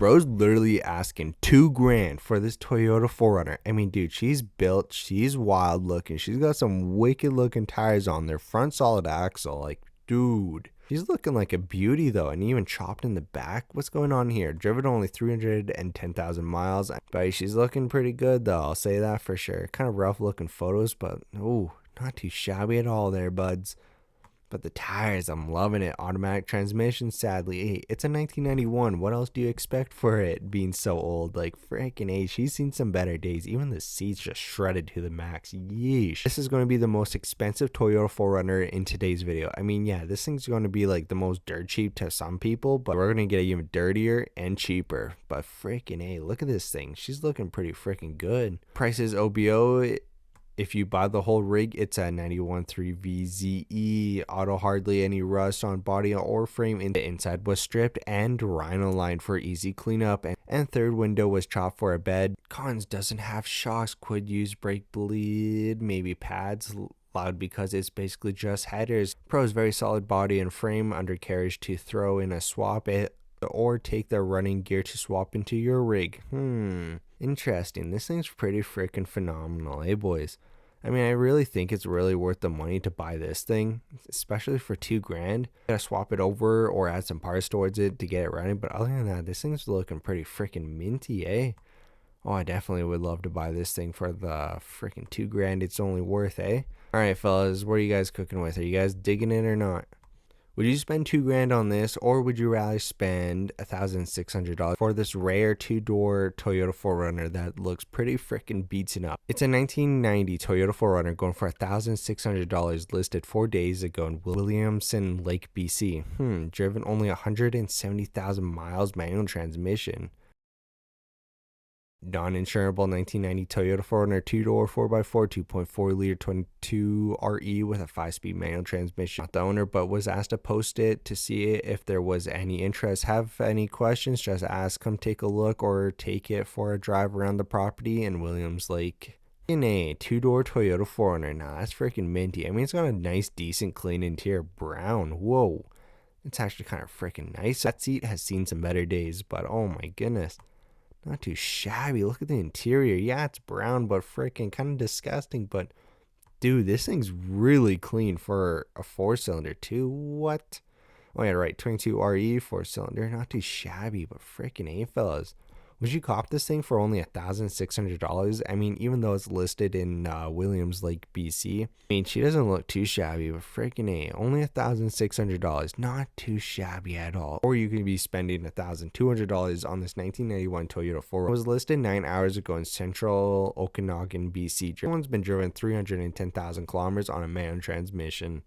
Bro's literally asking 2 grand for this Toyota 4Runner. I mean, dude, she's built, she's wild looking. She's got some wicked looking tires on there. Front solid axle. Like, dude. She's looking like a beauty though, and even chopped in the back. What's going on here? Driven only 310,000 miles. But she's looking pretty good though. I'll say that for sure. Kind of rough looking photos, but ooh, not too shabby at all there, buds. But the tires, I'm loving it. Automatic transmission, sadly. Hey, it's a 1991. What else do you expect for it being so old? Like, freaking A, she's seen some better days. Even the seats just shredded to the max. Yeesh. This is going to be the most expensive Toyota 4Runner in today's video. I mean, yeah, this thing's going to be like the most dirt cheap to some people, but we're going to get it even dirtier and cheaper. But freaking A, look at this thing. She's looking pretty freaking good. Prices OBO. If you buy the whole rig, it's at 91.3 VZE, auto, hardly any rust on body or frame. The inside was stripped and rhino lined for easy cleanup, and third window was chopped for a bed. Cons, doesn't have shocks, could use brake bleed, maybe pads. Loud because it's basically just headers. Pros, very solid body and frame, undercarriage to throw in a swap it, or take the running gear to swap into your rig. Interesting. This thing's pretty freaking phenomenal, eh, boys? I mean, I really think it's really worth the money to buy this thing, especially for 2 grand. You gotta swap it over or add some parts towards it to get it running, but other than that, this thing's looking pretty freaking minty, eh? Oh, I definitely would love to buy this thing for the freaking 2 grand it's only worth, eh? Alright, fellas, what are you guys cooking with? Are you guys digging it or not? Would you spend 2 grand on this, or would you rather spend $1,600 for this rare 2-door Toyota 4Runner that looks pretty freaking beaten up? It's a 1990 Toyota 4Runner going for $1,600, listed 4 days ago in Williamson Lake, BC. Driven only 170,000 miles, manual transmission. Non-insurable 1990 Toyota 4Runner 2-door 4x4 2.4 liter 22 RE with a 5-speed manual transmission. Not the owner, but was asked to post it to see if there was any interest. Have any questions, just ask. Come take a look or take it for a drive around the property in Williams Lake. In a 2-door Toyota 4Runner. Now that's freaking minty. I mean, it's got a nice decent clean interior. Brown. Whoa, it's actually kind of freaking nice. That seat has seen some better days, but oh my goodness, not too shabby. Look at the interior. Yeah, it's brown, but freaking kind of disgusting. But dude, this thing's really clean for a 4-cylinder too. What? Oh yeah, right. 22 RE 4-cylinder. Not too shabby, but freaking A, fellas. Would you cop this thing for only $1,600? I mean, even though it's listed in Williams Lake, BC. I mean, she doesn't look too shabby, but freaking A, only $1,600. Not too shabby at all. Or you could be spending $1,200 on this 1991 Toyota 4. It was listed 9 hours ago in central Okanagan, BC. This one's been driven 310,000 kilometers on a manual transmission.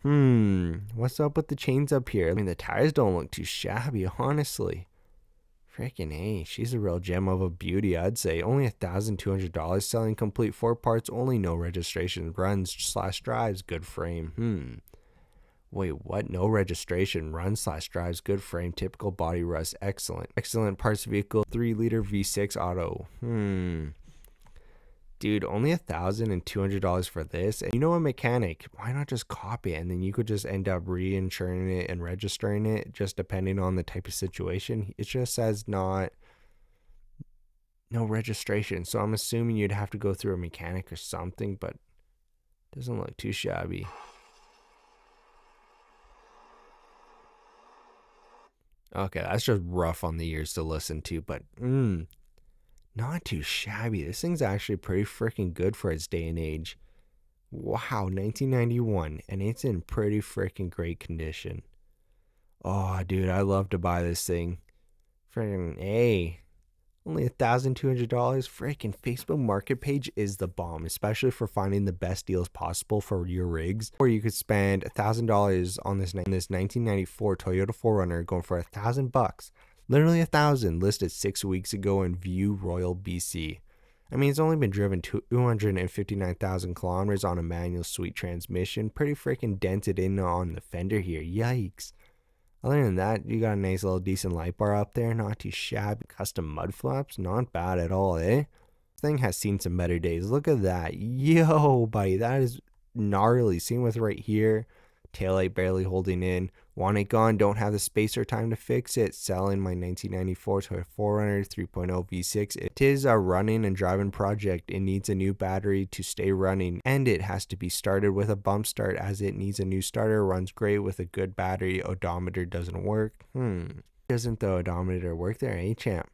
What's up with the chains up here? I mean, the tires don't look too shabby, honestly. Freaking A, she's a real gem of a beauty, I'd say. Only $1,200, selling complete 4 parts, only, no registration, runs / drives, good frame. Wait, what? No registration, runs / drives, good frame, typical body rust, excellent parts vehicle, 3-liter V6 auto. Dude, only $1,200 for this. And you know, a mechanic, why not just copy it? And then you could just end up reinsuring it and registering it, just depending on the type of situation. It just says no registration. So I'm assuming you'd have to go through a mechanic or something, but it doesn't look too shabby. Okay, that's just rough on the ears to listen to, but not too shabby. This thing's actually pretty freaking good for its day and age. Wow, 1991, and it's in pretty freaking great condition. Oh, dude, I'd love to buy this thing. Freaking A. Only $1,200. Freaking Facebook Market page is the bomb, especially for finding the best deals possible for your rigs. Or you could spend $1,000 on this 1994 Toyota 4Runner, going for $1,000. Literally 1,000, listed 6 weeks ago in View Royal, BC. I mean, it's only been driven 259,000 kilometers on a manual sweet transmission. Pretty freaking dented in on the fender here. Yikes. Other than that, you got a nice little decent light bar up there. Not too shabby. Custom mud flaps. Not bad at all, eh? This thing has seen some better days. Look at that. Yo, buddy. That is gnarly. Seen with right here. Taillight barely holding in. Want it gone, don't have the space or time to fix it. Selling my 1994 Toyota 4Runner 3.0 V6. It is a running and driving project. It needs a new battery to stay running, and it has to be started with a bump start as it needs a new starter. Runs great with a good battery. Odometer doesn't work. Doesn't the odometer work there, eh, champ?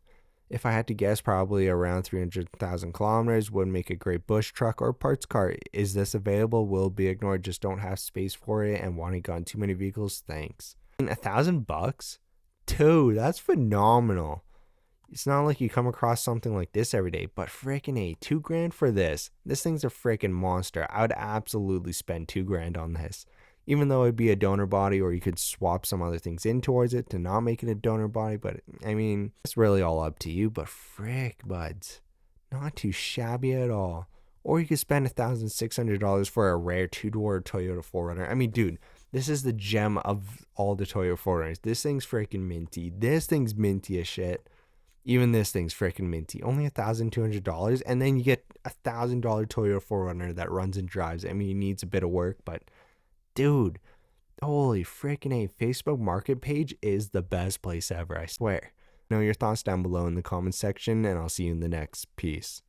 If I had to guess, probably around 300,000 kilometers. Would make a great bush truck or parts car. Is this available? Will be ignored. Just don't have space for it and want it gone. Too many vehicles. Thanks. $1,000? Dude, that's phenomenal. It's not like you come across something like this every day, but freaking A, $2,000 for this. This thing's a freaking monster. I would absolutely spend $2,000 on this. Even though it'd be a donor body, or you could swap some other things in towards it to not make it a donor body. But I mean, it's really all up to you. But frick, buds, not too shabby at all. Or you could spend $1,600 for a rare two-door Toyota 4Runner. I mean, dude, this is the gem of all the Toyota 4Runners. This thing's freaking minty. This thing's minty as shit. Even this thing's freaking minty. Only $1,200, and then you get $1,000 Toyota 4Runner that runs and drives. I mean, it needs a bit of work, but dude, holy freaking A, Facebook Market page is the best place ever, I swear. Know your thoughts down below in the comments section, and I'll see you in the next piece.